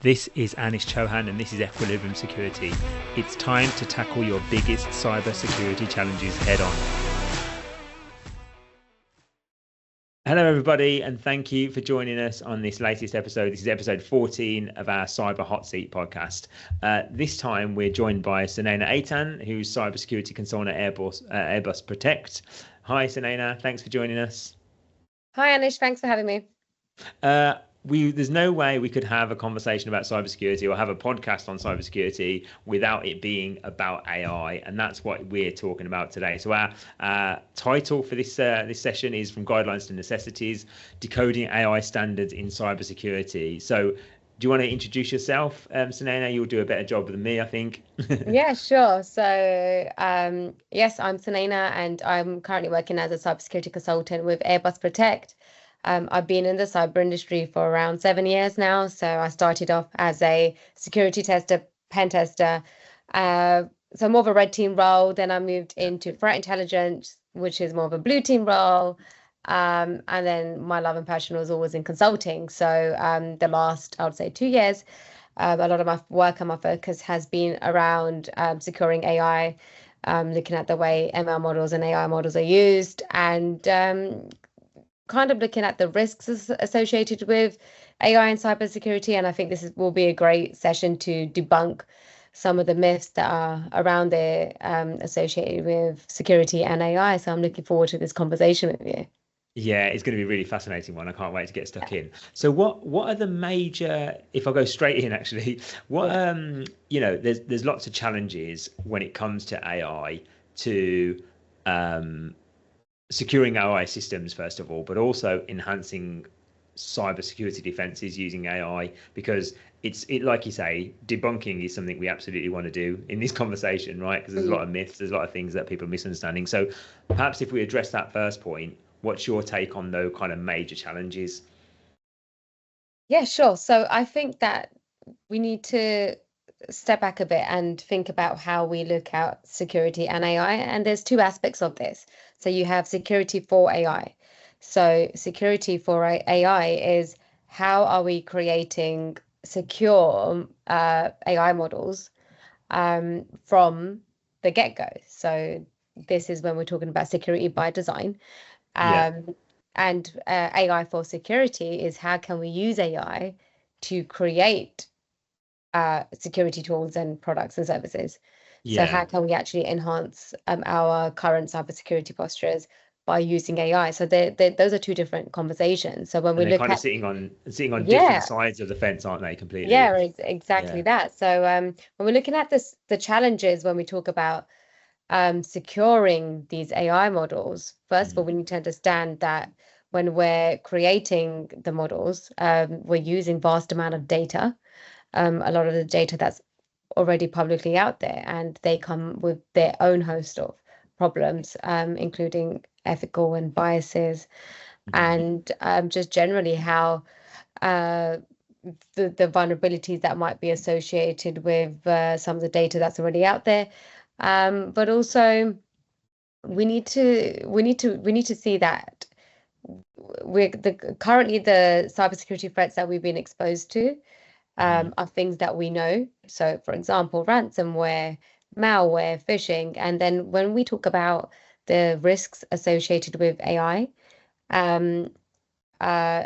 This is Anish Chauhan and this is Equilibrium Security. It's time to tackle your biggest cyber security challenges head on. Hello everybody and thank you for joining us on this latest episode. This is episode 14 of our Cyber Hot Seat podcast. This time we're joined by Sunaina Aytan, who's cybersecurity consultant at Airbus Protect. Hi Sunaina, thanks for joining us. Hi Anish, thanks for having me. There's no way we could have a conversation about cybersecurity or have a podcast on cybersecurity without it being about AI, and that's what we're talking about today. So our title for this session is From Guidelines to Necessities: Decoding AI Standards in Cybersecurity. So do you want to introduce yourself, Sunaina? You'll do a better job than me, I think. Yeah, sure. So yes, I'm Sunaina and I'm currently working as a cybersecurity consultant with Airbus Protect. I've been in the cyber industry for around 7 years now. So I started off as a security tester, pen tester, so more of a red team role. Then I moved into threat intelligence, which is more of a blue team role. And then my love and passion was always in consulting. So the last, I would say, 2 years, a lot of my work and my focus has been around securing AI, looking at the way ML models and AI models are used, and kind of looking at the risks associated with AI and cybersecurity. And I think will be a great session to debunk some of the myths that are around there associated with security and AI. So I'm looking forward to this conversation with you. Yeah, it's going to be a really fascinating one. I can't wait to get stuck in. So what are the major, if I go straight in actually, there's lots of challenges when it comes to AI, to securing AI systems, first of all, but also enhancing cybersecurity defenses using AI, because it like you say, debunking is something we absolutely want to do in this conversation, right? Because there's a lot of myths, there's a lot of things that people are misunderstanding. So perhaps if we address that first point, what's your take on those kind of major challenges? Yeah, sure. So I think that we need to step back a bit and think about how we look at security and AI. And there's two aspects of this. So you have security for AI. So security for AI is how are we creating secure AI models from the get-go. So this is when we're talking about security by design. And AI for security is how can we use AI to create security tools and products and services. So how can we actually enhance our current cybersecurity postures by using AI? So those are two different conversations. So when we look kind at of sitting on different sides of the fence, aren't they? Completely. Yeah, exactly that. So when we're looking at the challenges when we talk about securing these AI models, first of all, we need to understand that when we're creating the models, we're using vast amount of data, a lot of the data that's already publicly out there, and they come with their own host of problems, including ethical and biases, and just generally how the vulnerabilities that might be associated with some of the data that's already out there. But also we need to see that currently the cybersecurity threats that we've been exposed to are things that we know. So for example, ransomware, malware, phishing. And then when we talk about the risks associated with AI,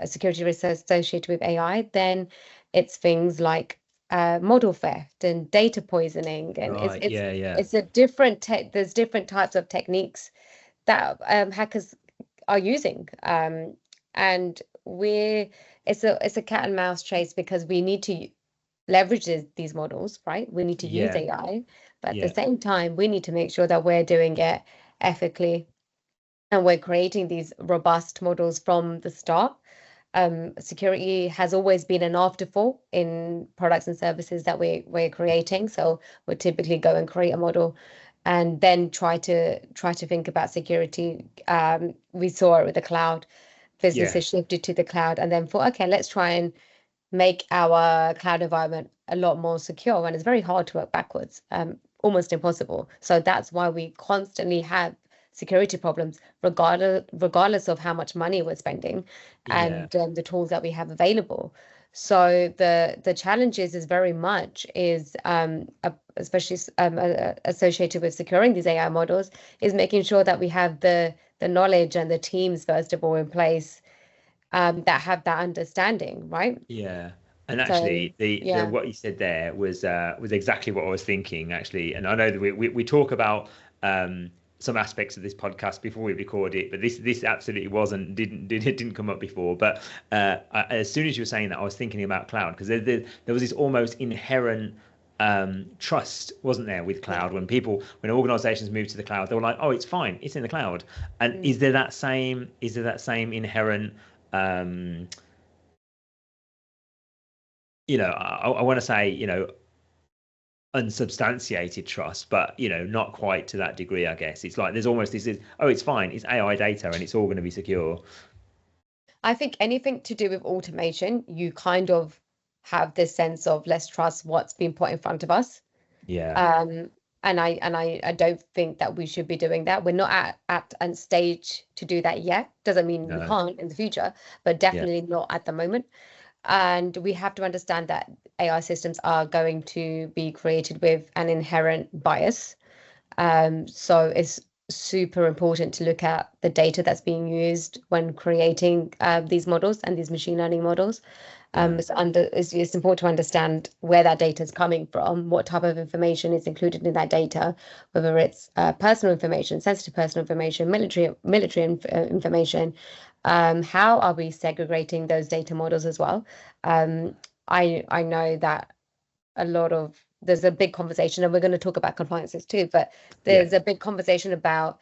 security risks associated with AI, then it's things like model theft and data poisoning, and it's a different there's different types of techniques that hackers are using, and it's a cat and mouse chase, because we need to leverage these models, right? We need to use AI, but at the same time we need to make sure that we're doing it ethically and we're creating these robust models from the start. Security has always been an afterthought in products and services that we're creating. So we'll typically go and create a model and then try to think about security. We saw it with the cloud. Businesses shifted to the cloud and then thought, okay, let's try and make our cloud environment a lot more secure. And it's very hard to work backwards, almost impossible. So that's why we constantly have security problems, regardless of how much money we're spending and the tools that we have available. So the challenges is very much is especially associated with securing these AI models, is making sure that we have the knowledge and the teams first of all in place that have that understanding, right? Yeah. And So actually, the yeah. what you said there was exactly what I was thinking, actually. And I know that we talk about some aspects of this podcast before we record it, but this absolutely didn't come up before. But as soon as you were saying that, I was thinking about cloud, because there was this almost inherent trust, wasn't there, with cloud? When organizations moved to the cloud, they were like, oh, it's fine, it's in the cloud. And is there that same inherent I want to say, unsubstantiated trust, but not quite to that degree, I guess. It's like there's almost it's fine, it's AI data and it's all going to be secure. I think anything to do with automation, you kind of have this sense of let's trust what's been put in front of us. Yeah. And I don't think that we should be doing that. We're not at a stage to do that yet. Doesn't mean we can't in the future, but definitely not at the moment. And we have to understand that AI systems are going to be created with an inherent bias. So it's super important to look at the data that's being used when creating these models and these machine learning models. It's important to understand where that data is coming from, what type of information is included in that data, whether it's personal information, sensitive personal information, military information. How are we segregating those data models as well? I know that there's a big conversation, and we're going to talk about compliances too, but there's a big conversation about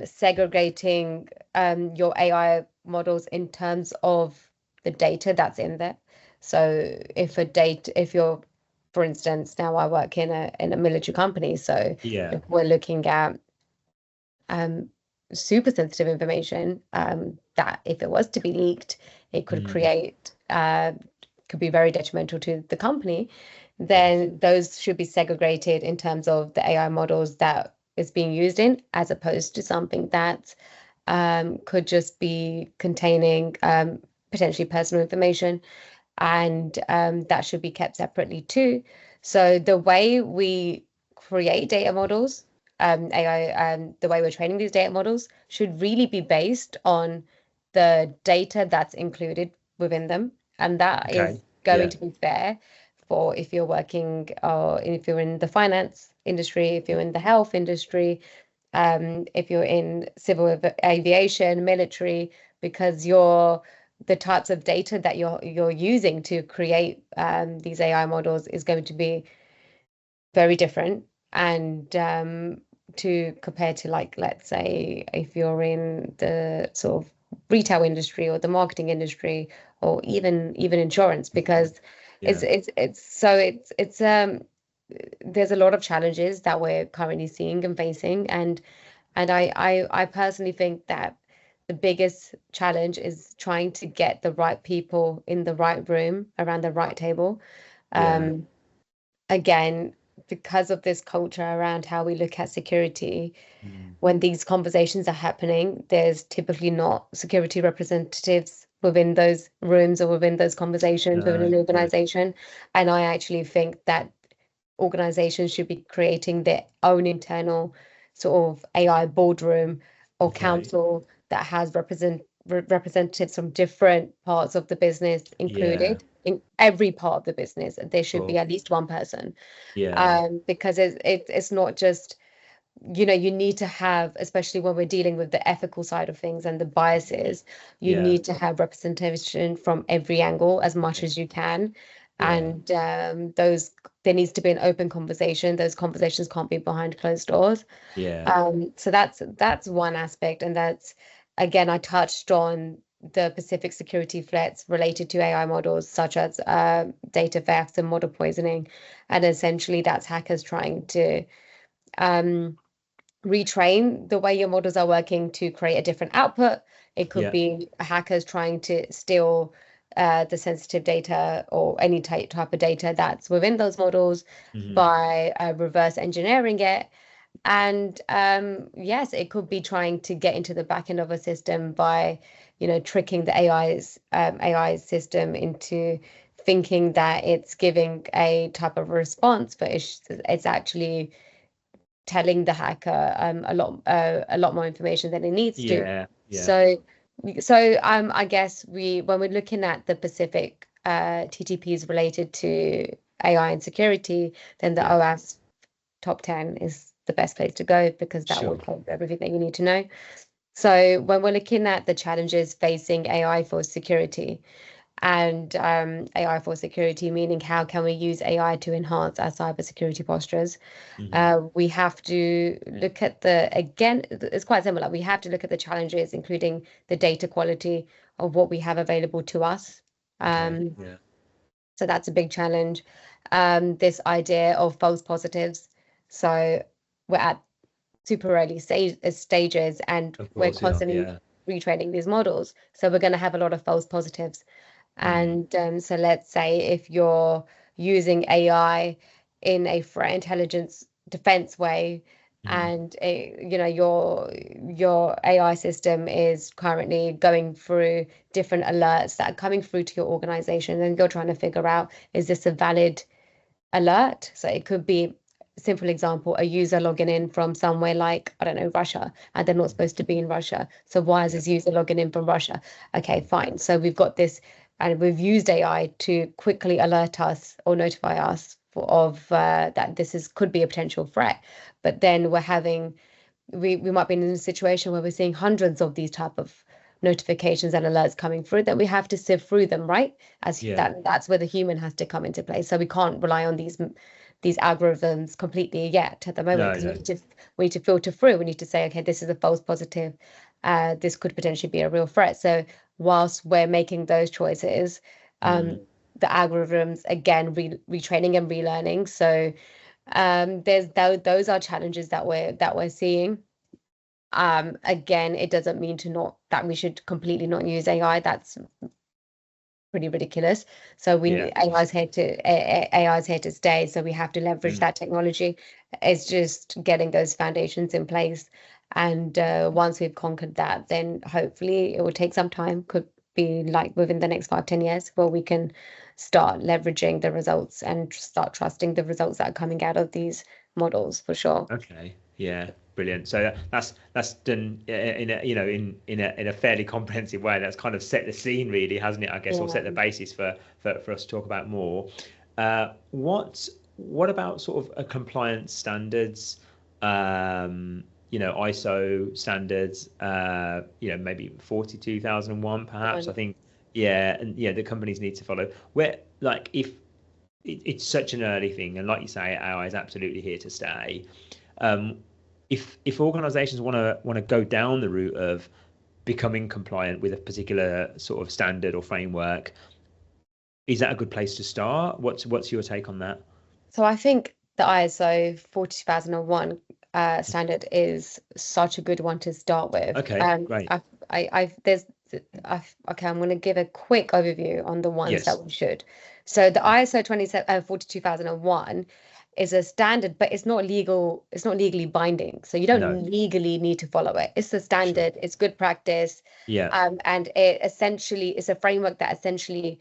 segregating your AI models in terms of the data that's in there. So if you're, for instance, now I work in a military company, so if we're looking at super sensitive information that if it was to be leaked, it could could be very detrimental to the company, then those should be segregated in terms of the AI models that is being used in, as opposed to something that could just be containing potentially personal information, and that should be kept separately too. So the way we create data models, AI, the way we're training these data models should really be based on the data that's included within them, and that is going to be fair for if you're working or if you're in the finance industry, if you're in the health industry, if you're in civil aviation, military, because the types of data that you're using to create these AI models is going to be very different. And to compare to, like, let's say if you're in the sort of retail industry or the marketing industry or even insurance, because it's there's a lot of challenges that we're currently seeing and facing, and I personally think that the biggest challenge is trying to get the right people in the right room around the right table. Again, because of this culture around how we look at security, when these conversations are happening, there's typically not security representatives within those rooms or within those conversations within an organization. And I actually think that organizations should be creating their own internal sort of AI boardroom or council that has representatives from different parts of the business included. In every part of the business, there should be at least one person. Because it's not just, you need to have, especially when we're dealing with the ethical side of things and the biases, you need to have representation from every angle as much as you can. And there needs to be an open conversation. Those conversations can't be behind closed doors. So that's one aspect, and that's, again, I touched on the specific security threats related to AI models, such as data theft and model poisoning, and essentially that's hackers trying to retrain the way your models are working to create a different output. It could be hackers trying to steal the sensitive data or any type of data that's within those models by reverse engineering it. And yes, it could be trying to get into the back end of a system by, tricking the AI system into thinking that it's giving a type of response, but it's actually telling the hacker a lot more information than it needs to. Yeah. So I guess when we're looking at the specific TTPs related to AI and security, then the OWASP top 10 is the best place to go, because that will cover everything that you need to know. So when we're looking at the challenges facing AI for security, and AI for security, meaning how can we use AI to enhance our cybersecurity postures? We have to look at again, it's quite similar. We have to look at the challenges, including the data quality of what we have available to us. So that's a big challenge. This idea of false positives. So we're at super early stages, and we're constantly retraining these models. So we're going to have a lot of false positives. And so let's say if you're using AI in a threat intelligence defense way, and your AI system is currently going through different alerts that are coming through to your organization, and you're trying to figure out, is this a valid alert? So it could be, simple example, a user logging in from somewhere like, I don't know, Russia, and they're not supposed to be in Russia. So why is this user logging in from Russia? Okay, fine. So we've got this, and we've used AI to quickly alert us or notify us of that this could be a potential threat. But then we might be in a situation where we're seeing hundreds of these type of notifications and alerts coming through, that we have to sift through them, right? That's where the human has to come into play. So we can't rely on these algorithms completely yet at the moment, because we need to filter through. We need to say, okay, this is a false positive. This could potentially be a real threat. So whilst we're making those choices, the algorithms, again, retraining and relearning. So those are challenges that we're seeing. Again, it doesn't mean that we should completely not use AI. That's pretty ridiculous. So AI is here to stay. So we have to leverage that technology. It's just getting those foundations in place. And once we've conquered that, then hopefully it will take some time. Could be like within the next 5-10 years, where we can start leveraging the results and start trusting the results that are coming out of these models, for sure. Okay. Yeah. Brilliant. So that's done in a fairly comprehensive way. That's kind of set the scene, really, hasn't it? I guess, or set the basis for us to talk about more. What about sort of compliance standards? ISO standards. Maybe 42001, perhaps. I think. Yeah, and the companies need to follow. Where, like, if it's such an early thing, and like you say, AI is absolutely here to stay. If organizations want to go down the route of becoming compliant with a particular sort of standard or framework, is that a good place to start? What's your take on that? So I think the ISO 42001 standard is such a good one to start with. Okay, great. I'm going to give a quick overview on the ones that we should. So the ISO 42001 is a standard, but it's not legal. It's not legally binding. So you don't legally need to follow it. It's a standard. It's good practice. And it essentially is a framework that essentially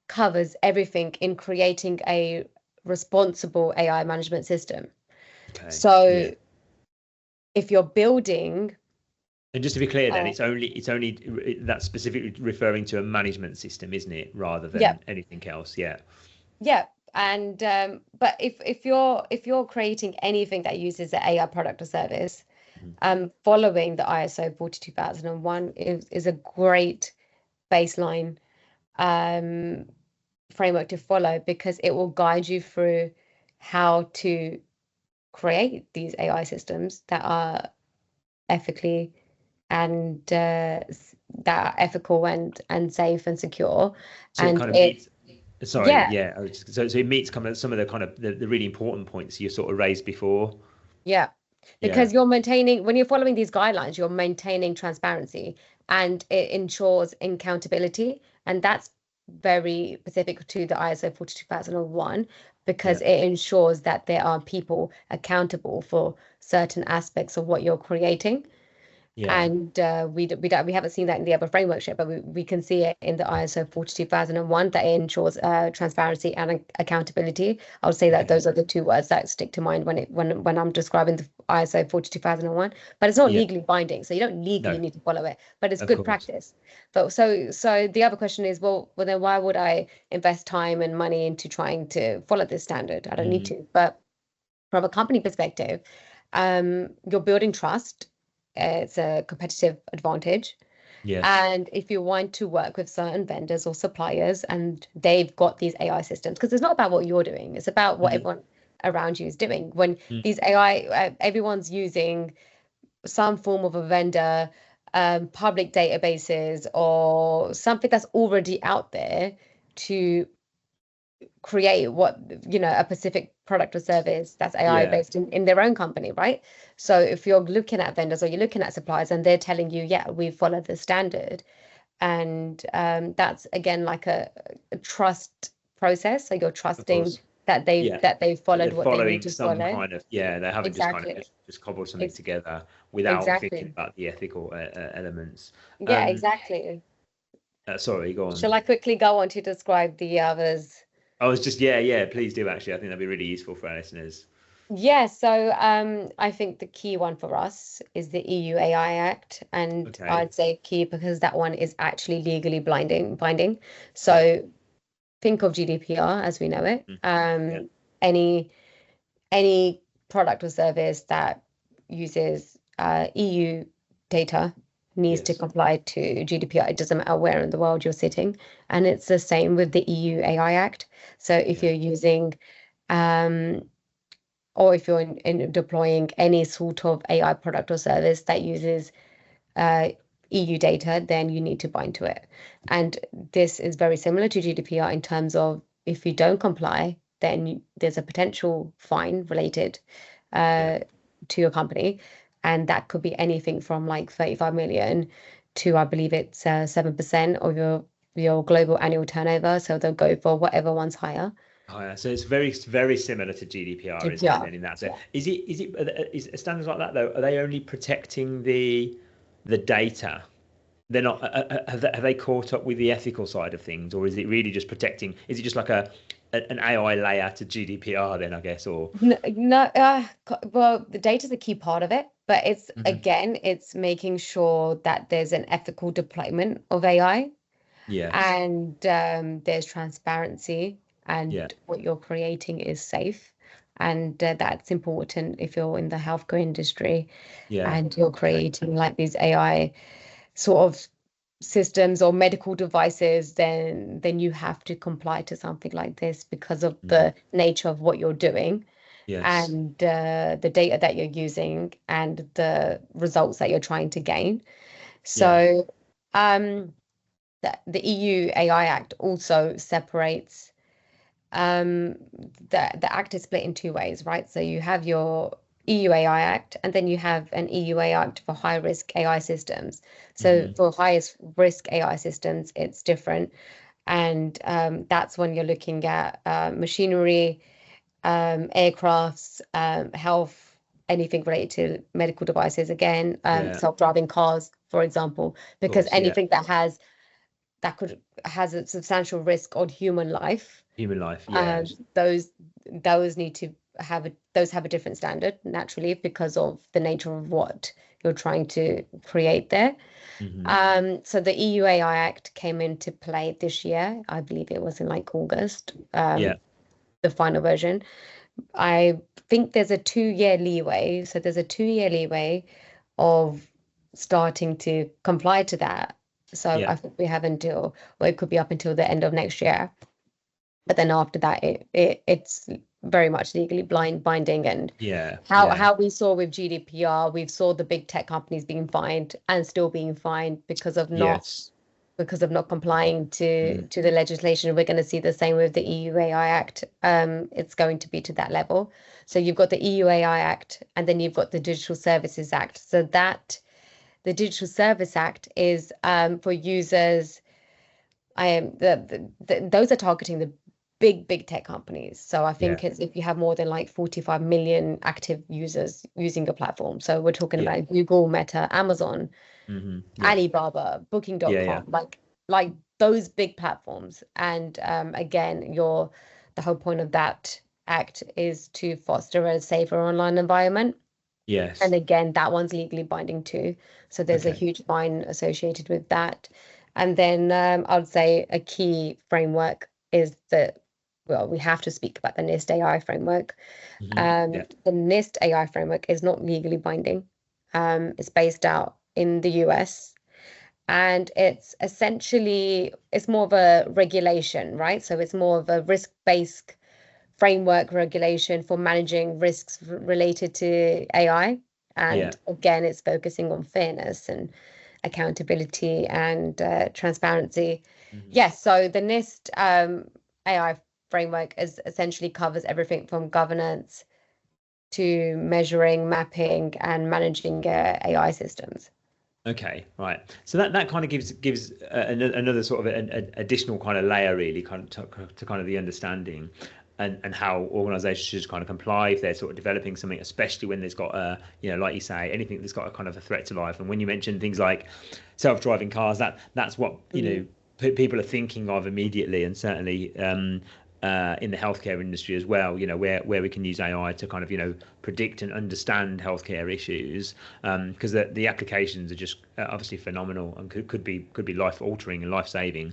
covers everything in creating a responsible AI management system. Okay. So if you're building, and just to be clear, then it's only that's specifically referring to a management system, isn't it, rather than anything else? Yeah. And but if you're creating anything that uses an AI product or service, following the ISO 42001 is a great baseline framework to follow, because it will guide you through how to create these AI systems that are ethically and that are ethical and safe and secure. So and it kind of meets. Sorry, So it meets some of the kind of the really important points you sort of raised before. Yeah, because you're maintaining, when you're following these guidelines, you're maintaining transparency, and it ensures accountability, and that's very specific to the ISO 42001 because it ensures that there are people accountable for certain aspects of what you're creating. And we haven't seen that in the other frameworks yet, but we can see it in the ISO 42001 that it ensures transparency and accountability. I would say that those are the two words that stick to mind when I'm describing the ISO 42001. But it's not legally binding, so you don't legally need to follow it, but it's good practice. But so the other question is, well then why would I invest time and money into trying to follow this standard? I don't need to. But from a company perspective, you're building trust. It's a competitive advantage. Yes. And if you want to work with certain vendors or suppliers and they've got these AI systems, because it's not about what you're doing, it's about what everyone around you is doing. When these AI, everyone's using some form of a vendor, public databases or something that's already out there to create a specific product or service that's AI based in their own company, right? So if you're looking at vendors or you're looking at suppliers and they're telling you, we follow the standard, and that's again like a trust process. So you're trusting that they followed what they need to follow. Kind of, they haven't just kind of just cobbled something together without thinking about the ethical elements. Exactly. Sorry, go on. Shall I quickly go on to describe the others? I was just please do. Actually, I think that'd be really useful for our listeners. So I think the key one for us is the EU AI Act, and I'd say key because that one is actually legally binding. So think of GDPR as we know it. Any product or service that uses EU data needs to comply to GDPR. It doesn't matter where in the world you're sitting. And it's the same with the EU AI Act. So if you're using or if you're in deploying any sort of AI product or service that uses EU data, then you need to bind to it. And this is very similar to GDPR in terms of if you don't comply, then there's a potential fine related to your company. And that could be anything from like 35 million to, I believe it's 7% of your global annual turnover. So they'll go for whatever one's higher. So it's very, very similar to GDPR, isn't it? In that sense, is standards like that though? Are they only protecting the data? They're not. Have they caught up with the ethical side of things, or is it really just protecting? Is it just like an AI layer to GDPR then, I guess, or no? Well, the data is a key part of it, but it's again, it's making sure that there's an ethical deployment of AI. And there's transparency, and what you're creating is safe, and that's important if you're in the healthcare industry and you're creating like these AI sort of systems or medical devices, then you have to comply to something like this because of the nature of what you're doing and the data that you're using and the results that you're trying to gain. So the EU AI Act also separates the act is split in two ways, right? So you have your EU AI Act, and then you have an EU AI Act for high risk AI systems. So for highest risk AI systems, it's different. And that's when you're looking at machinery, aircrafts, health, anything related to medical devices, again, self-driving cars, for example, because anything that has a substantial risk on human life. Those need to have a different standard naturally because of the nature of what you're trying to create there. So the EU AI Act came into play this year. I believe it was in like August. The final version. I think there's a 2-year leeway. So there's a 2-year leeway of starting to comply to that. So I think we have until, well, it could be up until the end of next year. But then after that, it's very much legally binding. And how we saw with GDPR, we saw the big tech companies being fined and still being fined because of not complying to the legislation. We're going to see the same with the EU AI Act. It's going to be to that level. So you've got the EU AI Act, and then you've got the Digital Services Act. So that the Digital Service Act is for users those are targeting the big tech companies. So I think it's if you have more than like 45 million active users using your platform. So we're talking about Google, Meta, Amazon, Alibaba, Booking.com, like those big platforms. And again, the whole point of that act is to foster a safer online environment. Yes. And again, that one's legally binding too. So there's a huge fine associated with that. And then I'd say a key framework is that, well, we have to speak about the NIST AI framework. The NIST AI framework is not legally binding. It's based out in the US, and it's more of a regulation, right? So it's more of a risk-based framework regulation for managing risks related to AI. And again, it's focusing on fairness and accountability and transparency. Yes, so the NIST AI framework essentially covers everything from governance to measuring, mapping, and managing AI systems. Okay, right. So that kind of gives another sort of an additional kind of layer, really, kind of to kind of the understanding. And how organizations should kind of comply if they're sort of developing something, especially when there's got like you say, anything that's got a kind of a threat to life. And when you mention things like self-driving cars, that's what people are thinking of immediately, and certainly in the healthcare industry as well, where we can use AI to kind of predict and understand healthcare issues, because the applications are just obviously phenomenal and could be life altering and life saving.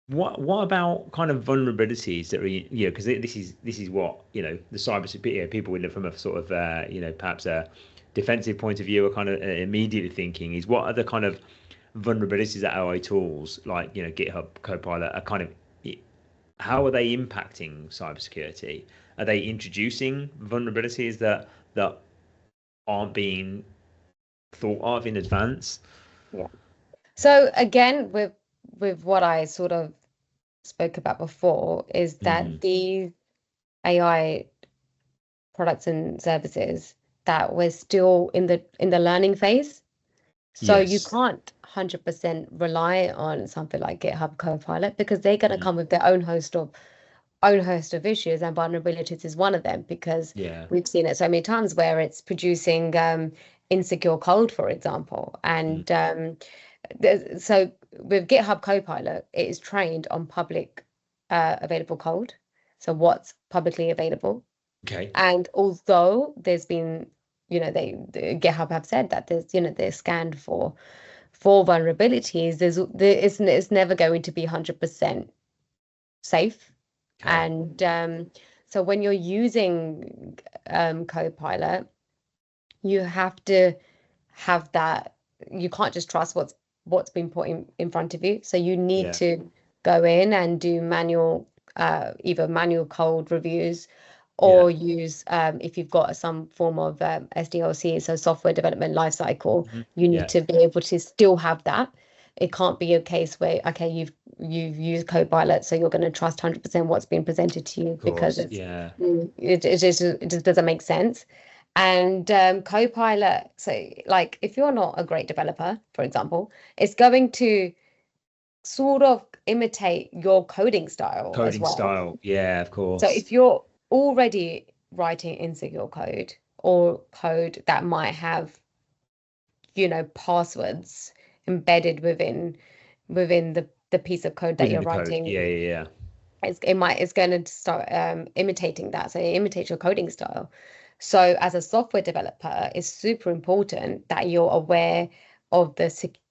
What about kind of vulnerabilities that are, because this is what the cyber people with from a sort of perhaps a defensive point of view are kind of immediately thinking is, what are the kind of vulnerabilities that AI tools like GitHub Copilot are kind of, how are they impacting cybersecurity? Are they introducing vulnerabilities that aren't being thought of in advance? Yeah. So again, with what I sort of spoke about before, is that these AI products and services, that we're still in the learning phase. So you can't 100% rely on something like GitHub Copilot, because they're going to come with their own host of issues, and vulnerabilities is one of them, because we've seen it so many times where it's producing insecure code, for example. And so with GitHub Copilot, it is trained on public available code, so what's publicly available. Okay. And although there's been, GitHub have said that there's, they're scanned for vulnerabilities, it's never going to be 100% safe. Okay. And so when you're using Copilot, you have to have that. You can't just trust what's been put in front of you. So you need to go in and do either manual code reviews, or use, if you've got some form of SDLC, so software development lifecycle, you need to be able to still have that. It can't be a case where, okay, you've used Copilot, so you're going to trust 100% what's being presented to you, because it just doesn't make sense. And Copilot, so like if you're not a great developer, for example, it's going to sort of imitate your coding style as well. Yeah, of course. So if you're already writing insecure code, or code that might have passwords embedded within the piece of code that you're writing, it's going to start imitating that, so it imitates your coding style. So as a software developer, it's super important that you're aware of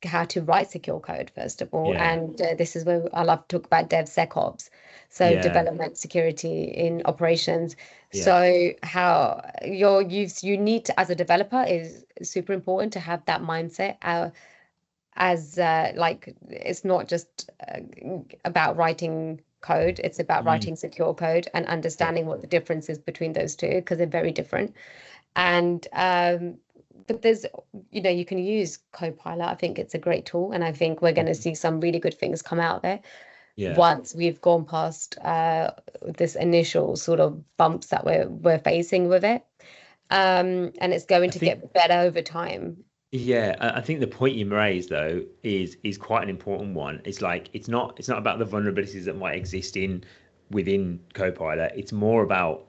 how to write secure code, first of all. And this is where I love to talk about DevSecOps, so development security in operations. So how you need to, as a developer, is super important to have that mindset, as like it's not just about writing code, it's about writing secure code and understanding what the difference is between those two, because they're very different. And but there's, you can use Copilot. I think it's a great tool, and I think we're going to see some really good things come out there once we've gone past this initial sort of bumps that we're facing with it. And it's going to get better over time. Yeah, I think the point you raised though is quite an important one. It's like it's not about the vulnerabilities that might exist within Copilot. It's more about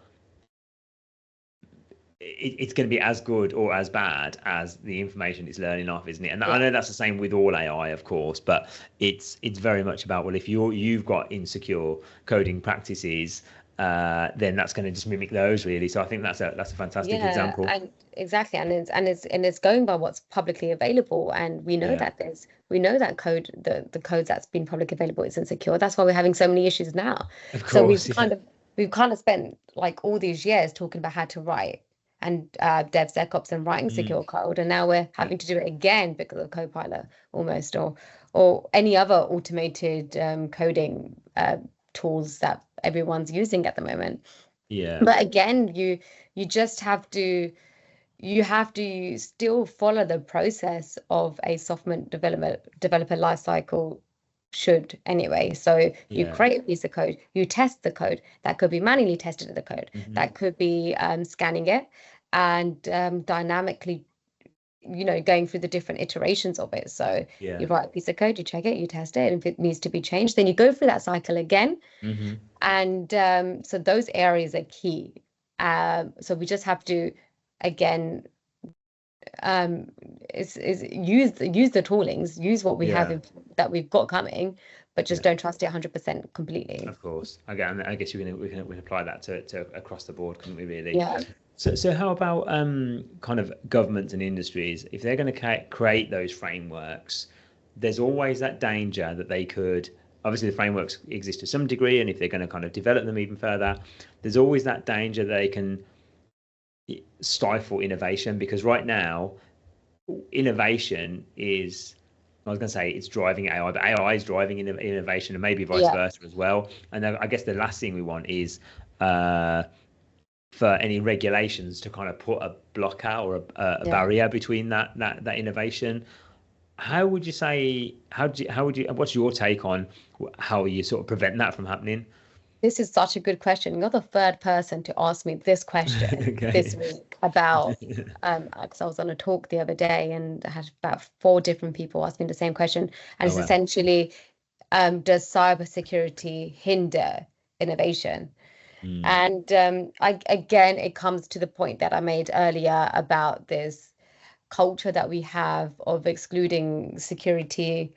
it's going to be as good or as bad as the information it's learning off, isn't it? And I know that's the same with all AI, of course, but it's very much about, well, if you've got insecure coding practices, then that's going to just mimic those, really. So I think that's a fantastic example. And exactly, and it's going by what's publicly available, and we know that the codes that's been publicly available is insecure. That's why we're having so many issues now. Of course, so we've kind of spent like all these years talking about how to write and DevSecOps and writing secure code, and now we're having to do it again because of Copilot almost, or any other automated coding tools that everyone's using at the moment. But again, you just have to still follow the process of a software developer lifecycle should anyway. So you create a piece of code, you test the code. That could be manually tested at the code. That could be scanning it and dynamically, going through the different iterations of it. So you write a piece of code, you check it, you test it, and if it needs to be changed, then you go through that cycle again. And so those areas are key. So we just have to, again, is use the toolings, use what we have that we've got coming, but just don't trust it 100% completely. Of course. Again, I guess we can apply that to across the board, couldn't we, really? So how about kind of governments and industries? If they're going to create those frameworks, there's always that danger that they could, obviously the frameworks exist to some degree, and if they're going to kind of develop them even further, there's always that danger that they can stifle innovation, because right now innovation is, I was going to say it's driving AI, but AI is driving innovation, and maybe vice versa as well. And I guess the last thing we want is for any regulations to kind of put a blocker or a barrier between that innovation. How would you say, what's your take on how you sort of prevent that from happening? This is such a good question. You're the third person to ask me this question this week about, because I was on a talk the other day and I had about 4 different people ask me the same question. And it's essentially, does cybersecurity hinder innovation? And again, it comes to the point that I made earlier about this culture that we have of excluding security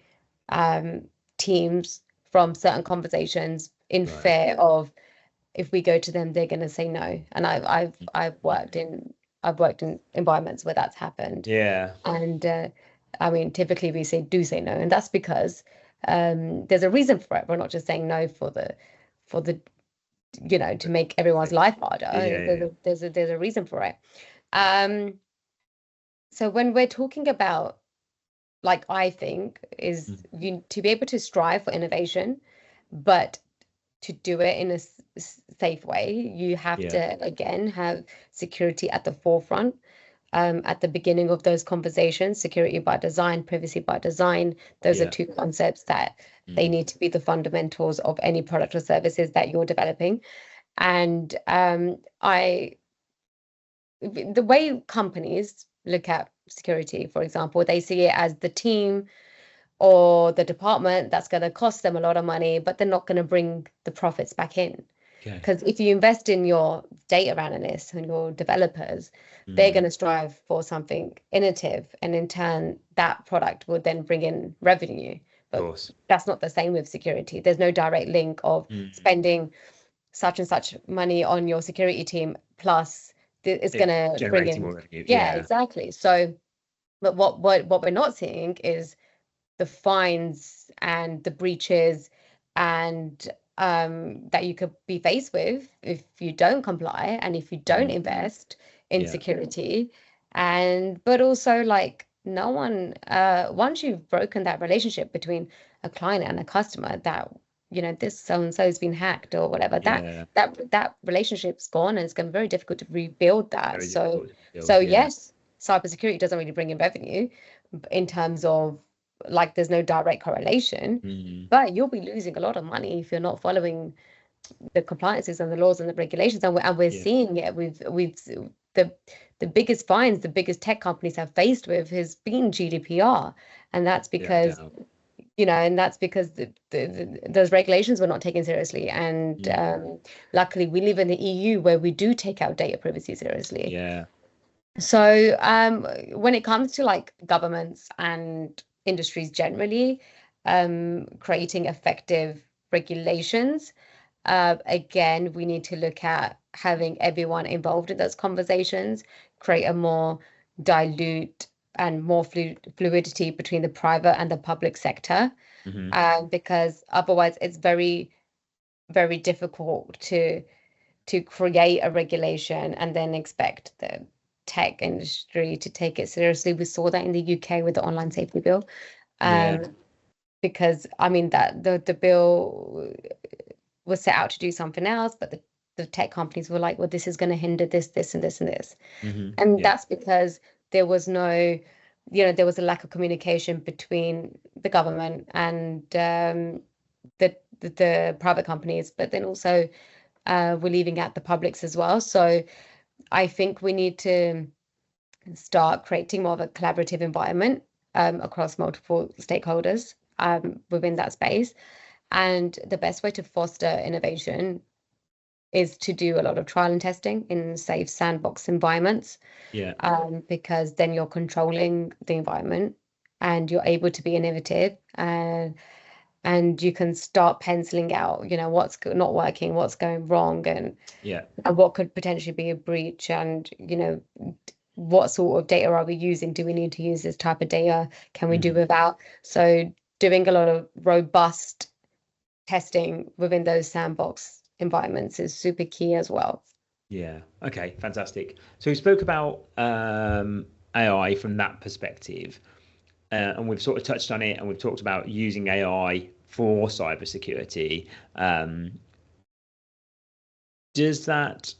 teams from certain conversations in fear of, if we go to them, they're going to say no. And I've worked in environments where that's happened. And I mean, typically we do say no, and that's because there's a reason for it. We're not just saying no for the to make everyone's life harder. There's a reason for it. So when we're talking about, like, I think is to be able to strive for innovation, but to do it in a safe way, you have to, again, have security at the forefront. At the beginning of those conversations, security by design, privacy by design, those are 2 concepts that they need to be the fundamentals of any product or services that you're developing. And the way companies look at security, for example, they see it as the team or the department that's going to cost them a lot of money, but they're not going to bring the profits back in. Because if you invest in your data analysts and your developers, they're going to strive for something innovative, and in turn, that product will then bring in revenue. But that's not the same with security. There's no direct link of spending such and such money on your security team plus it's going to bring in more revenue. Exactly. So, but what we're not seeing is the fines and the breaches and that you could be faced with if you don't comply and if you don't invest in security. But also, like, no one, once you've broken that relationship between a client and a customer, that this so and so has been hacked or whatever, that relationship's gone, and it's going to be very difficult to rebuild that. Yes, cybersecurity doesn't really bring in revenue in terms of, like, there's no direct correlation, but you'll be losing a lot of money if you're not following the compliances and the laws and the regulations, and we're seeing it with the biggest fines the biggest tech companies have faced with has been GDPR, and that's because those regulations were not taken seriously. And luckily, we live in the EU where we do take our data privacy seriously. Yeah. So when it comes to like governments and industries generally, creating effective regulations, again, we need to look at having everyone involved in those conversations, create a more dilute and more fluidity between the private and the public sector, because otherwise it's very, very difficult to create a regulation and then expect the tech industry to take it seriously. We saw that in the UK with the online safety bill, because I mean that the bill was set out to do something else, but the tech companies were like, well, this is going to hinder this, this, and this, and this. And that's because there was no, there was a lack of communication between the government and the private companies, but then also we're leaving out the publics as well. So I think we need to start creating more of a collaborative environment across multiple stakeholders within that space. And the best way to foster innovation is to do a lot of trial and testing in safe sandbox environments. Because then you're controlling the environment and you're able to be innovative, and you can start penciling out, what's not working, what's going wrong, and what could potentially be a breach, and what sort of data are we using? Do we need to use this type of data? Can we do without? So doing a lot of robust testing within those sandbox environments is super key as well. Yeah. Okay. Fantastic. So we spoke about AI from that perspective, and we've sort of touched on it, and we've talked about using AI for cybersecurity. Does that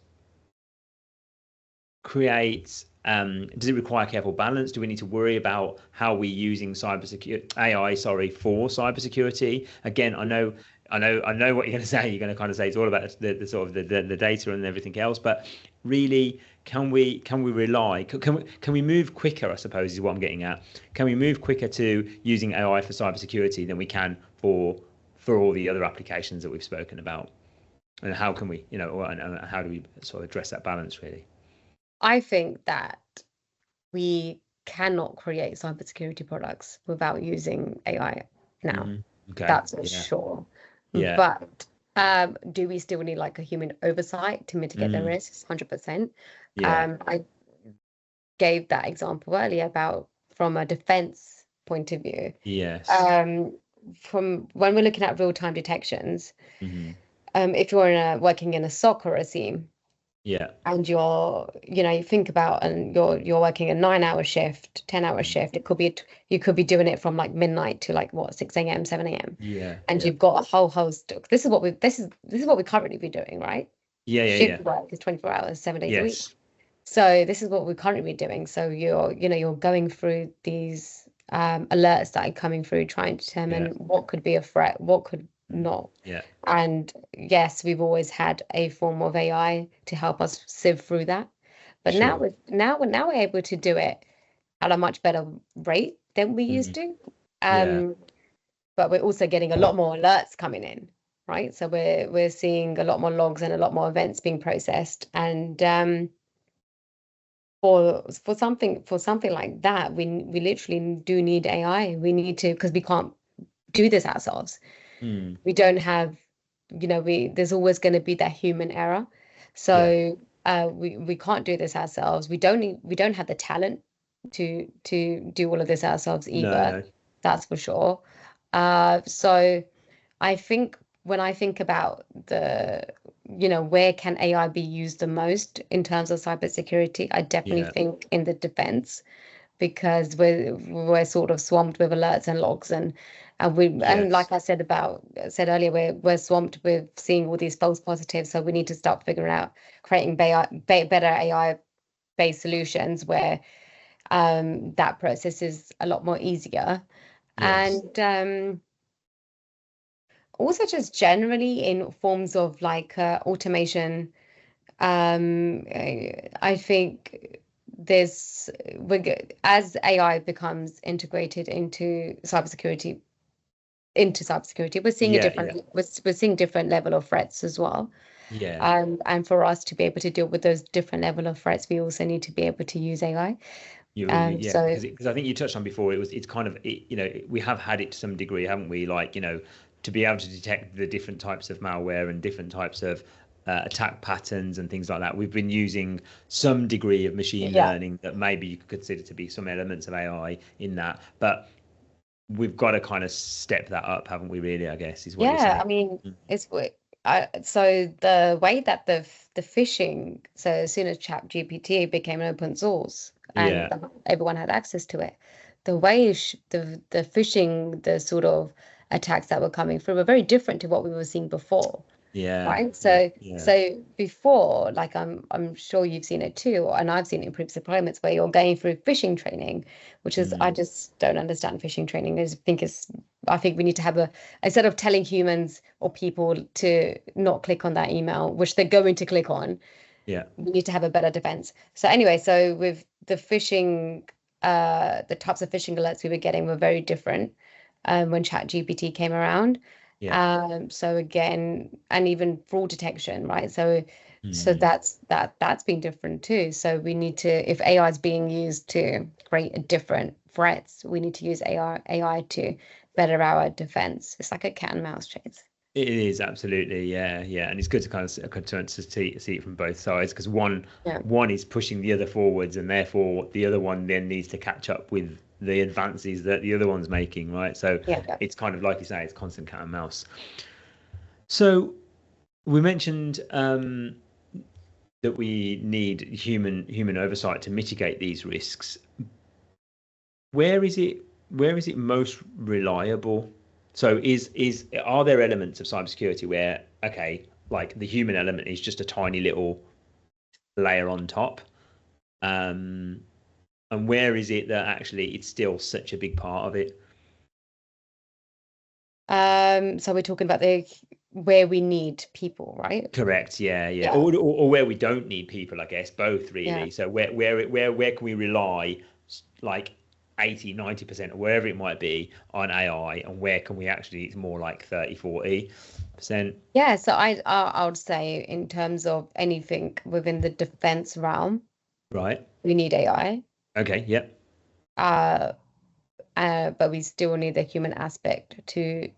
create? Does it require careful balance? Do we need to worry about how we're using AI for cybersecurity? Again, I know what you're going to say. You're going to kind of say it's all about the sort of the data and everything else. But really, can we rely? Can we move quicker? I suppose is what I'm getting at. Can we move quicker to using AI for cybersecurity than we can for all the other applications that we've spoken about? And how can we, and how do we sort of address that balance really? I think that we cannot create cybersecurity products without using AI now. Okay. That's for sure. Yeah. But do we still need like a human oversight to mitigate the risks? 100%. I gave that example earlier about from a defense point of view. Yes. From when we're looking at real-time detections, if you're working in a SOC or a SIEM, and you think about, and you're working a 9-hour shift, 10-hour shift. It could be you could be doing it from like midnight to like 6 a.m., 7 a.m. And you've got a whole host. This is what we currently be doing, right? Shift work is 24 hours, 7 days a week. So this is what we're currently doing. So you're going through these alerts that are coming through, trying to determine what could be a threat, what could not. And yes, we've always had a form of AI to help us sieve through that, but now we're able to do it at a much better rate than we used to. But we're also getting a lot more alerts coming in, right? So we're seeing a lot more logs and a lot more events being processed, and for something like that, we literally do need AI. We need to, because we can't do this ourselves. We don't have, there's always going to be that human error. So we can't do this ourselves. We don't have the talent to do all of this ourselves either. No. That's for sure. So I think when I think about where can AI be used the most in terms of cybersecurity, I definitely think in the defense, because we're sort of swamped with alerts and logs, and like I said earlier, we're swamped with seeing all these false positives. So we need to start figuring out creating better AI based solutions where that process is a lot more easier. And also just generally in forms of like automation I think this, as AI becomes integrated into cybersecurity, we're seeing we're seeing different level of threats as well. Yeah. And for us to be able to deal with those different level of threats, we also need to be able to use AI. Yeah, because I think you touched on before, it's kind of, we have had it to some degree, haven't we? Like, to be able to detect the different types of malware and different types of attack patterns and things like that. We've been using some degree of machine learning that maybe you could consider to be some elements of AI in that, but we've got to kind of step that up, haven't we? Really, I guess is what you're saying. I mean, so the way that the phishing, so as soon as ChatGPT became open source and everyone had access to it, the way the phishing, the sort of attacks that were coming through were very different to what we were seeing before. Right. So before, like I'm sure you've seen it too, and I've seen it in previous deployments where you're going through phishing training, which is I just don't understand phishing training. I think we need to have instead of telling humans or people to not click on that email, which they're going to click on, we need to have a better defense. So anyway, so with the phishing, the types of phishing alerts we were getting were very different when ChatGPT came around. So again, and even fraud detection, right? So that's been different too. So we need to, if AI is being used to create different threats, we need to use AI to better our defense. It's like a cat and mouse chase. It is absolutely, yeah, and it's good to kind of see it from both sides, because one is pushing the other forwards, and therefore the other one then needs to catch up with the advances that the other one's making, right? So it's kind of like you say, it's constant cat and mouse. So we mentioned that we need human oversight to mitigate these risks. Where is it most reliable? So are there elements of cybersecurity where, okay, like the human element is just a tiny little layer on top, and where is it that actually it's still such a big part of it? So we're talking about where we need people, right? Correct. Yeah. Or where we don't need people, I guess, both really. So where can we rely, like 80-90% or wherever it might be, on AI, and where can we actually, it's more like 30-40%? Yeah, so I would say in terms of anything within the defense realm, right, we need AI. Okay, yep. But we still need the human aspect to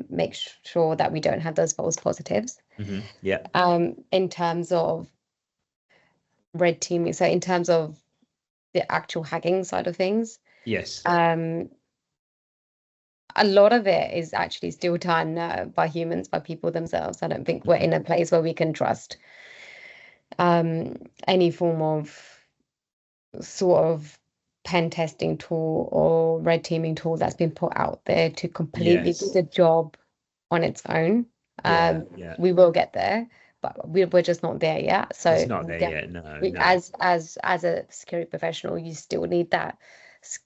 make sure that we don't have those false positives. Yeah. In terms of red teaming, so in terms of the actual hacking side of things, yes, a lot of it is actually still done by humans, by people themselves. I don't think we're in a place where we can trust any form of sort of pen testing tool or red teaming tool that's been put out there to completely do the job on its own. We will get there, but we're just not there yet. So it's not there yet. No. As a security professional, you still need that.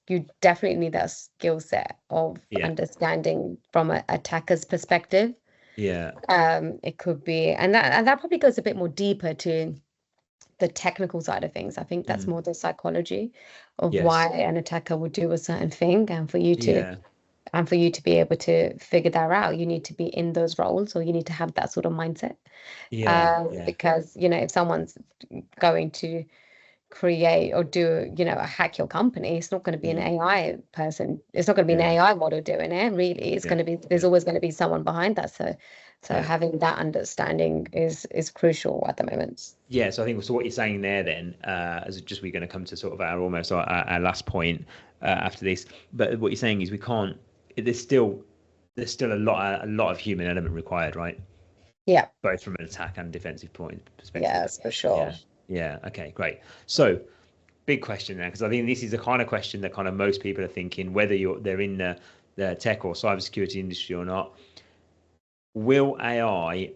You definitely need that skill set of understanding from an attacker's perspective. It could be, and that probably goes a bit more deeper to the technical side of things. I think that's more the psychology of why an attacker would do a certain thing, and for you to be able to figure that out, you need to be in those roles, or you need to have that sort of mindset. Because if someone's going to create or do hack your company, it's not going to be an AI person, it's not going to be an AI model doing it, really. It's going to be, there's always going to be someone behind that. So having that understanding is crucial at the moment. So I think what you're saying there then, as just we're going to come to sort of our last point after this, but what you're saying is there's still a lot of human element required, right? Both from an attack and defensive perspective. Yes, for sure. Yeah. Okay, great. So big question there, because I think this is the kind of question that kind of most people are thinking, whether they're in the tech or cybersecurity industry or not. Will AI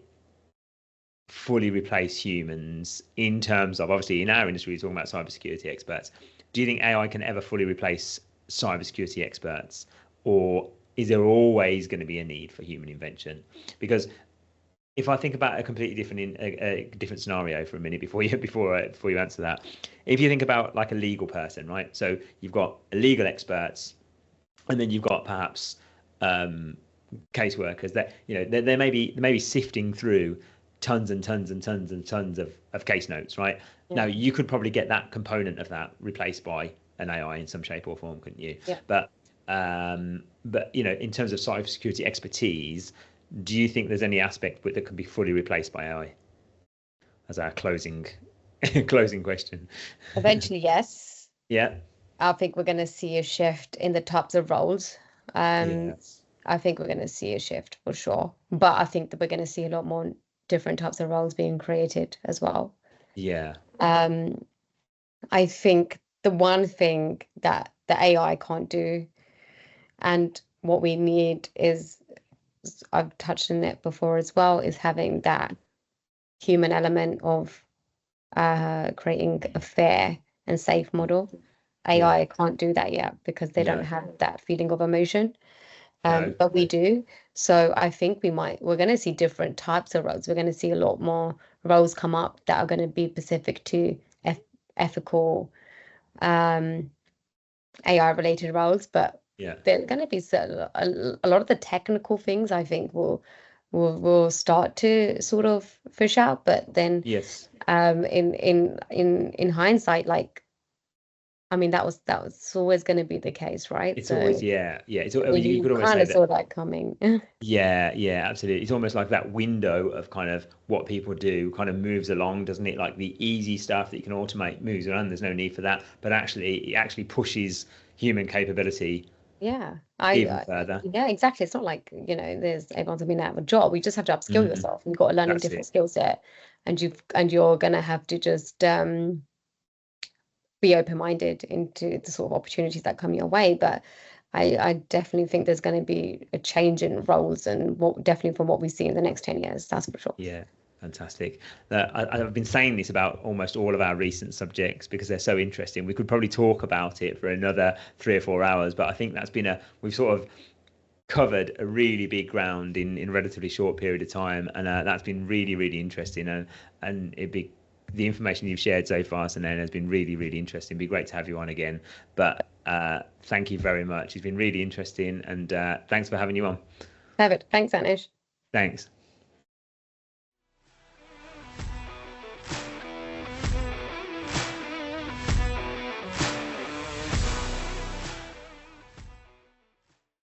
fully replace humans in terms of, obviously in our industry, we're talking about cybersecurity experts. Do you think AI can ever fully replace cybersecurity experts, or is there always going to be a need for human invention? Because if I think about a completely different scenario for a minute before you answer that, if you think about like a legal person, right? So you've got legal experts, and then you've got perhaps caseworkers that they may be sifting through tons and tons and tons and tons of case notes, right? Yeah. Now you could probably get that component of that replaced by an AI in some shape or form, couldn't you? Yeah. But in terms of cybersecurity expertise, do you think there's any aspect that could be fully replaced by AI? As our closing question. Eventually, yes. Yeah. I think we're going to see a shift in the types of roles. Yes. I think we're going to see a shift for sure. But I think that we're going to see a lot more different types of roles being created as well. Yeah. I think the one thing that the AI can't do, and what we need is, I've touched on it before as well, is having that human element of creating a fair and safe model. AI can't do that yet because they don't have that feeling of emotion, but we do. So I think we're going to see different types of roles. We're going to see a lot more roles come up that are going to be specific to ethical AI related roles, but there's going to be a lot of the technical things I think will start to sort of fish out. But then in hindsight, like, I mean, that was always going to be the case, right? It's always It's, you could almost kind of saw that coming. Yeah, absolutely. It's almost like that window of kind of what people do kind of moves along, doesn't it? Like the easy stuff that you can automate moves around. There's no need for that, but it actually pushes human capability. Even further. Yeah, exactly. It's not like everyone's been out of a job. You just have to upskill yourself. You've got to learn a different skill set, and you're gonna have to just be open-minded into the sort of opportunities that come your way. But I definitely think there's going to be a change in roles, and definitely from what we see in the next 10 years, that's for sure. Yeah, fantastic. I've been saying this about almost all of our recent subjects because they're so interesting. We could probably talk about it for another 3 or 4 hours, but I think we've sort of covered a really big ground in a relatively short period of time, and that's been really, really interesting, and the information you've shared so far, Sunaina, has been really, really interesting. It'd be great to have you on again. But thank you very much. It's been really interesting, and thanks for having you on. Perfect. Thanks, Anish. Thanks.